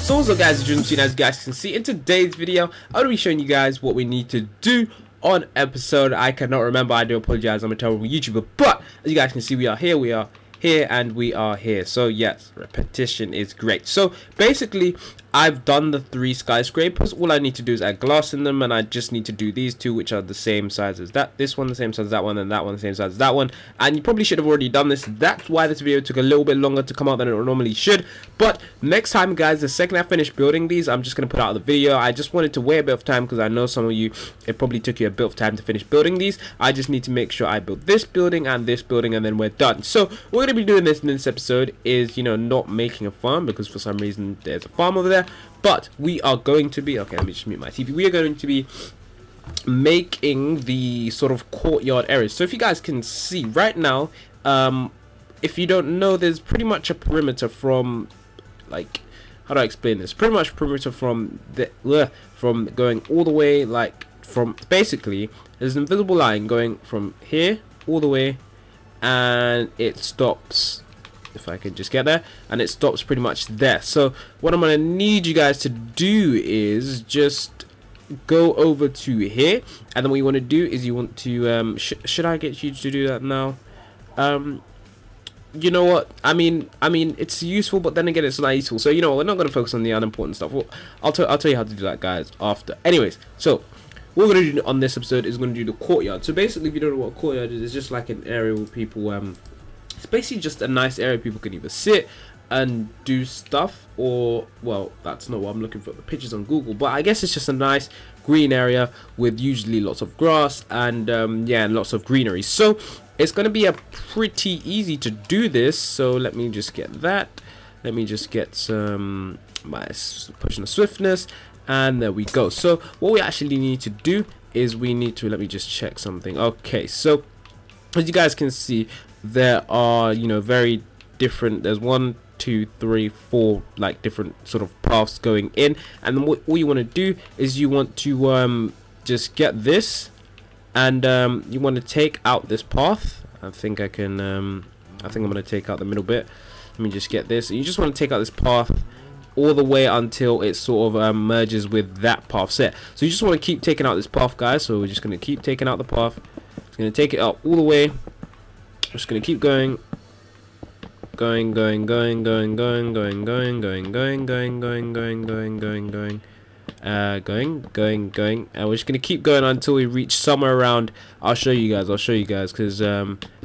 So what's up guys, as you guys can see in today's video, I'm going to be showing you guys what we need to do on episode, I cannot remember, I do apologize, I'm a terrible YouTuber, but as you guys can see we are here, and we are here. So yes, repetition is great. So basically I've done the 3 skyscrapers. All I need to do is add glass in them, and I just need to do these 2, which are the same size as that, this one the same size as that one, and that one the same size as that one. And you probably should have already done this. That's why this video took a little bit longer to come out than it normally should. But next time guys, the second I finish building these, I'm just going to put out the video. I just wanted to wait a bit of time because I know some of you, it probably took you a bit of time to finish building these. I just need to make sure I build this building and this building, and then we're done. So we're going to be doing this in this episode is, you know, not making a farm because for some reason there's a farm over there. But we are going to be, okay, let me just mute my TV. We are going to be making the sort of courtyard areas. So if you guys can see right now, if you don't know, there's pretty much a perimeter from, like, how do I explain this? Pretty much perimeter from the from going all the way, like, from basically there's an invisible line going from here all the way, and it stops, if I can just get there, and it stops pretty much there. So what I'm gonna need you guys to do is just go over to here, and then what you want to do is you want to should I get you to do that now? You know what, I mean it's useful, but then again it's not useful. So you know what, we're not going to focus on the unimportant stuff. Well, I'll tell you how to do that guys after. Anyways, so what we're going to do on this episode is going to do the courtyard. So basically, if you don't know what a courtyard is, it's just like an area where people it's basically just a nice area people can either sit and do stuff, or, well, that's not what I'm looking for, the pictures on Google, but I guess it's just a nice green area with usually lots of grass and yeah, and lots of greenery. So it's going to be a pretty easy to do this. So let me just get that, let me just get some pushing the swiftness, and there we go. So what we actually need to do is we need to, let me just check something. Okay, so as you guys can see, there are, you know, very different, there's 1 2 3 4 like different sort of paths going in, and then all you want to do is you want to just get this, and you want to take out this path. I think I can I think I'm going to take out the middle bit. Let me just get this, and you just want to take out this path all the way until it sort of merges with that path set. So you just want to keep taking out this path guys. So we're just going to keep taking out the path. It's going to take it out all the way. Just gonna keep going, and we're just gonna keep going until we reach somewhere around. I'll show you guys, because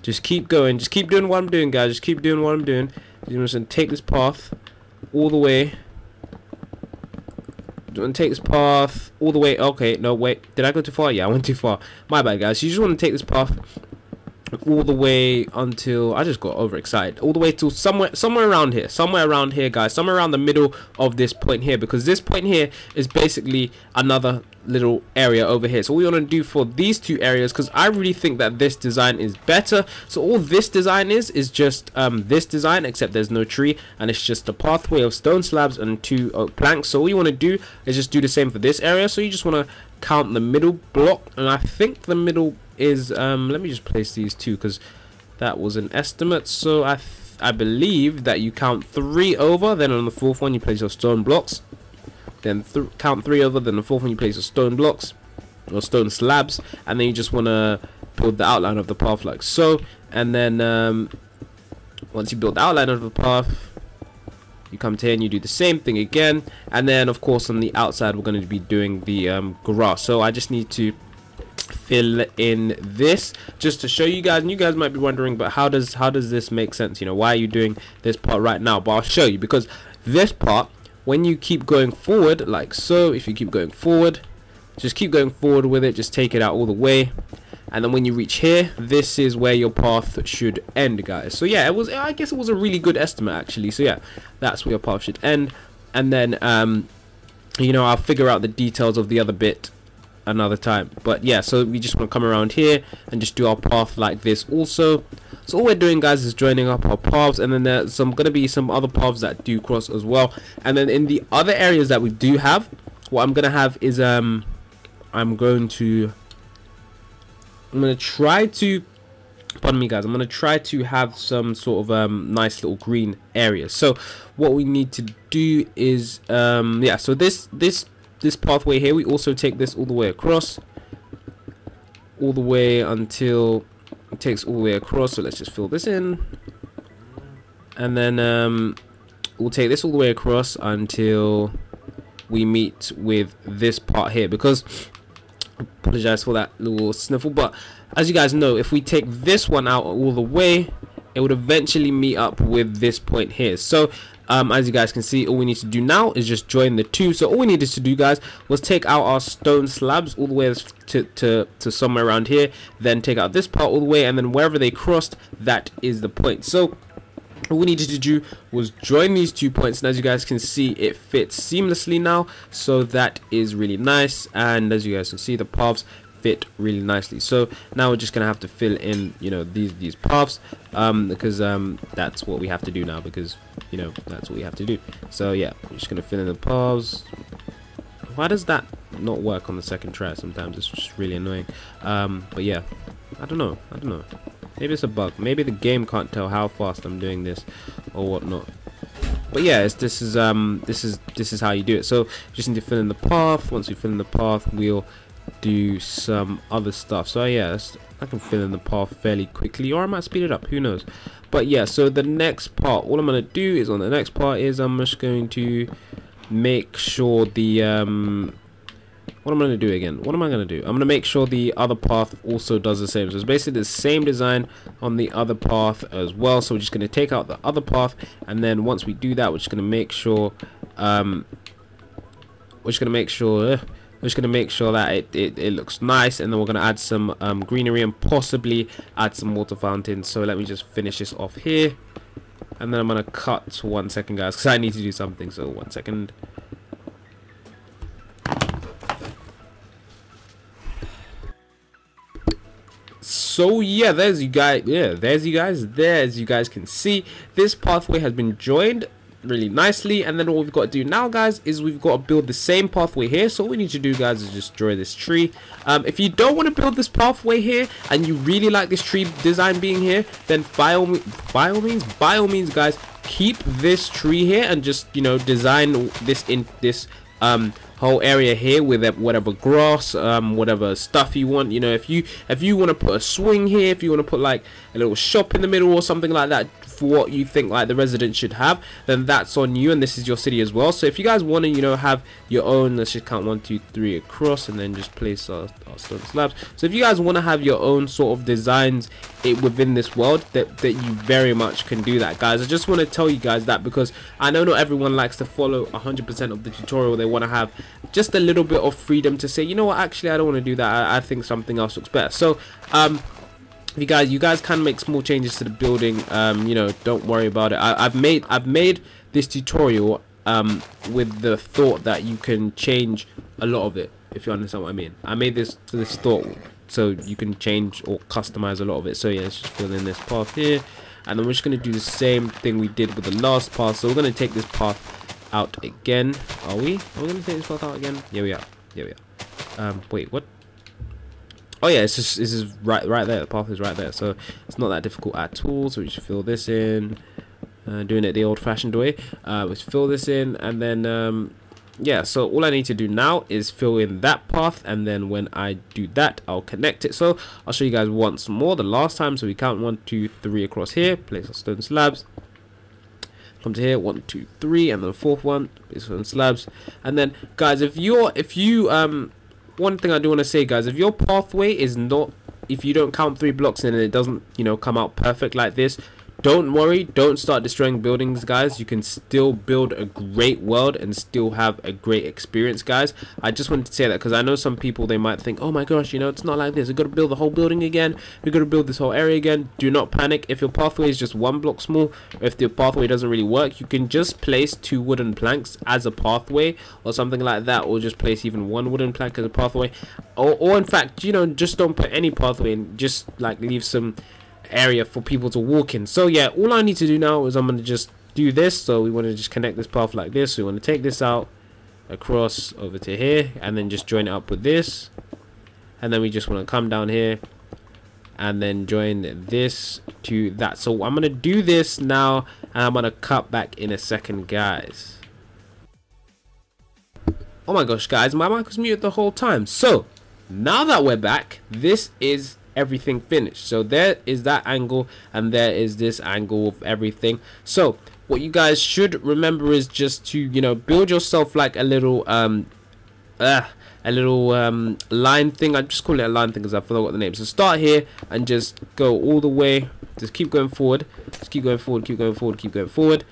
just keep going, just keep doing what I'm doing, guys. Just keep doing what I'm doing. You're just gonna take this path all the way. Take this path all the way. Okay, no, wait, did I go too far? Yeah, I went too far. My bad, guys. You just want to take this path all the way until, I just got overexcited, all the way to somewhere around here, guys, somewhere around the middle of this point here, because this point here is basically another little area over here. So what we want to do for these 2 areas, because I really think that this design is better. So all this design is just this design, except there's no tree, and it's just a pathway of stone slabs and 2 oak planks. So what you want to do is just do the same for this area. So you just want to count the middle block, and I think the middle is let me just place these 2 because that was an estimate. So I believe that you count 3 over, then on the 4th one you place your stone blocks, then count 3 over, then the 4th one you place your stone blocks or stone slabs, and then you just want to build the outline of the path like so. And then once you build the outline of the path, you come to here and you do the same thing again. And then of course on the outside we're going to be doing the grass. So I just need to fill in this just to show you guys, and you guys might be wondering, but how does this make sense? You know, why are you doing this part right now? But I'll show you, because this part, when you keep going forward like so, if you keep going forward, just keep going forward with it, just take it out all the way, and then when you reach here, this is where your path should end, guys. So yeah, I guess it was a really good estimate actually. So yeah, that's where your path should end, and then you know, I'll figure out the details of the other bit another time. But yeah, so we just want to come around here and just do our path like this also. So all we're doing guys is joining up our paths, and then there's going to be some other paths that do cross as well. And then in the other areas that we do have, what I'm going to have is I'm going to try to pardon me guys, I'm gonna try to have some sort of nice little green areas. So what we need to do is yeah, so this pathway here, we also take this all the way across, all the way until it takes all the way across. So let's just fill this in, and then we'll take this all the way across until we meet with this part here, because apologize for that little sniffle, but as you guys know, if we take this one out all the way, it would eventually meet up with this point here. So as you guys can see, all we need to do now is just join the two. So all we needed to do, guys, was take out our stone slabs all the way to somewhere around here, then take out this part all the way, and then wherever they crossed, that is the point. So all we needed to do was join these 2 points, and as you guys can see, it fits seamlessly now. So that is really nice, and as you guys can see, the paths fit really nicely. So now we're just gonna have to fill in, you know, these paths, because that's what we have to do now, because, you know, that's what we have to do. So yeah, we're just gonna fill in the paths. Why does that not work on the second try? Sometimes it's just really annoying. But yeah, I don't know. Maybe it's a bug. Maybe the game can't tell how fast I'm doing this or whatnot. But yeah, this is how you do it. So just need to fill in the path. Once we fill in the path, we'll do some other stuff. So yeah, I can fill in the path fairly quickly, or I might speed it up, who knows. But yeah, so the next part, all I'm gonna do is, on the next part is, I'm just going to make sure the what am I going to do again? What am I going to do? I'm going to make sure the other path also does the same. So it's basically the same design on the other path as well. So we're just going to take out the other path, and then once we do that, we're just going to make sure that it looks nice, and then we're going to add some greenery and possibly add some water fountains. So let me just finish this off here, and then I'm going to cut 1 second, guys, because I need to do something. So 1 second. So yeah, there's you guys. As you guys can see, this pathway has been joined really nicely, and then what we've got to do now, guys, is we've got to build the same pathway here. So what we need to do, guys, is just draw this tree. If you don't want to build this pathway here and you really like this tree design being here, then by all means, guys, keep this tree here and just, you know, design this in this whole area here with whatever grass, whatever stuff you want. You know, if you want to put a swing here, if you want to put like a little shop in the middle or something like that for what you think like the residents should have, then that's on you, and this is your city as well. So if you guys want to, you know, have your own, let's just count 1 2 3 across, and then just place our stone slabs. So if you guys want to have your own sort of designs within this world, that you very much can do that, guys. I just want to tell you guys that, because I know not everyone likes to follow 100% of the tutorial. They want to have just a little bit of freedom to say, you know what, actually I don't want to do that, I think something else looks better. So you guys can make small changes to the building. You know, don't worry about it. I've made this tutorial with the thought that you can change a lot of it, if you understand what I mean. I made this thought so you can change or customize a lot of it. So yeah, let's just fill in this path here, and then we're just going to do the same thing we did with the last path. So we're going to take this path out again. Are we going to take this path out again? Yeah, we are. Wait, what? Oh yeah, this is right there. The path is right there, so it's not that difficult at all. So we just fill this in, doing it the old-fashioned way. Let's fill this in, and then yeah. So all I need to do now is fill in that path, and then when I do that, I'll connect it. So I'll show you guys once more the last time. So we count 1 2 3 across here. Place our stone slabs. Come to here, 1 2 3, and then the fourth one, place stone slabs. And then, guys, if you one thing I do want to say, guys, if your pathway is not, if you don't count 3 blocks in and it doesn't, you know, come out perfect like this, don't worry, don't start destroying buildings, guys. You can still build a great world and still have a great experience, guys. I just wanted to say that because I know some people, they might think, oh my gosh, you know, it's not like this, we've got to build the whole building again, we've got to build this whole area again. Do not panic. If your pathway is just 1 block small, or if the pathway doesn't really work, you can just place 2 wooden planks as a pathway or something like that, or just place even 1 wooden plank as a pathway, or in fact, you know, just don't put any pathway in, just like leave some area for people to walk in. So yeah, all I need to do now is I'm going to just do this. So we want to just connect this path like this. So we want to take this out across over to here, and then just join it up with this, and then we just want to come down here and then join this to that. So I'm gonna do this now, and I'm gonna cut back in a second, guys. Oh my gosh, guys, my mic was muted the whole time. So now that we're back, this is everything finished. So there is that angle, and there is this angle of everything. So what you guys should remember is just to, you know, build yourself like a little line thing. I just call it a line thing because I forgot what the name. So start here and just go all the way. Just keep going forward. Just keep going forward. Keep going forward. Keep going forward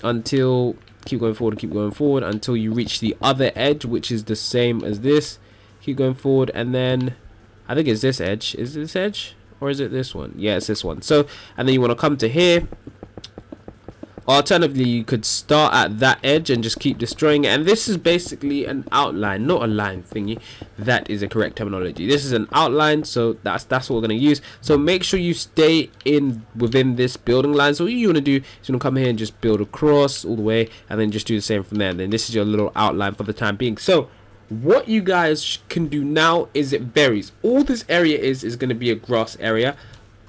until keep going forward. Keep going forward until you reach the other edge, which is the same as this. Keep going forward, and then I think it's this edge. Is this edge or is it this one? Yeah, it's this one. So and then you want to come to here. Alternatively, you could start at that edge and just keep destroying it. And this is basically an outline, not a line thingy. That is the correct terminology. This is an outline, so that's what we're going to use. So make sure you stay within this building line. So what you want to do is you want to come here and just build across all the way, and then just do the same from there. And then this is your little outline for the time being. So what you guys can do now is it varies. All this area is going to be a grass area.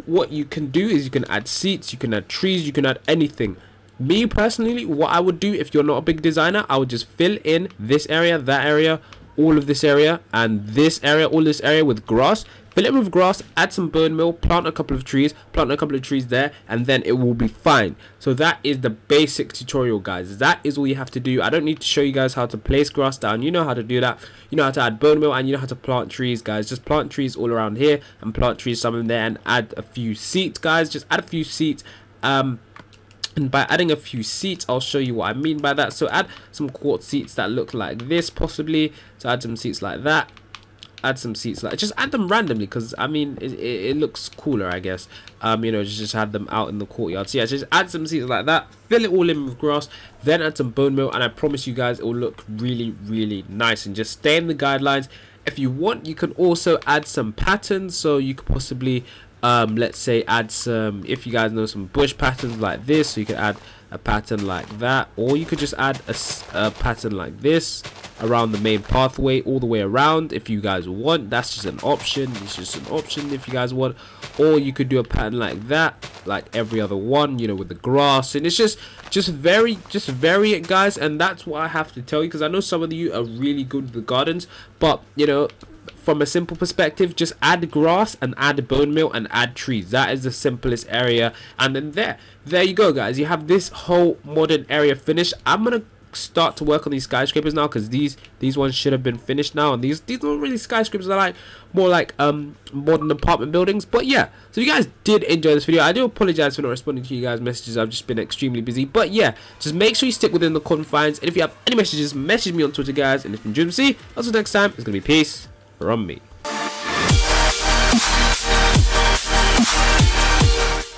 What you can do is you can add seats, you can add trees, you can add anything. Me personally, what I would do if you're not a big designer, I would just fill in this area, that area, all of this area, and this area, all this area with grass. Fill it with grass, add some bone meal, plant a couple of trees there, and then it will be fine. So that is the basic tutorial, guys. That is all you have to do. I don't need to show you guys how to place grass down. You know how to do that. You know how to add bone meal, and you know how to plant trees, guys. Just plant trees all around here, and plant trees some in there, and add a few seats, guys. Just add a few seats. And by adding a few seats, I'll show you what I mean by that. So add some quartz seats that look like this, possibly. So add some seats like that. Add some seats like, just add them randomly, because I mean it looks cooler, I guess. You know, just add them out in the courtyard. So yeah, just add some seats like that, fill it all in with grass, then add some bone meal, and I promise you guys it will look really, really nice. And just stay in the guidelines. If you want, you can also add some patterns. So you could possibly let's say add some, if you guys know, some bush patterns like this. So you could add a pattern like that, or you could just add a pattern like this around the main pathway all the way around if you guys want. That's just an option. It's just an option if you guys want. Or you could do a pattern like that, like every other one, you know, with the grass. And it's just vary it, guys. And that's what I have to tell you, because I know some of you are really good with the gardens, but you know, from a simple perspective, just add grass and add bone meal and add trees. That is the simplest area. And then there you go, guys. You have this whole modern area finished. I'm gonna start to work on these skyscrapers now, because these ones should have been finished now. And these aren't really skyscrapers. They're like more like modern apartment buildings. But yeah, so if you guys did enjoy this video, I do apologize for not responding to you guys' messages. I've just been extremely busy. But yeah, just make sure you stick within the confines. And if you have any messages, message me on Twitter, guys. And if you enjoyed, see, until next time, it's gonna be peace from me.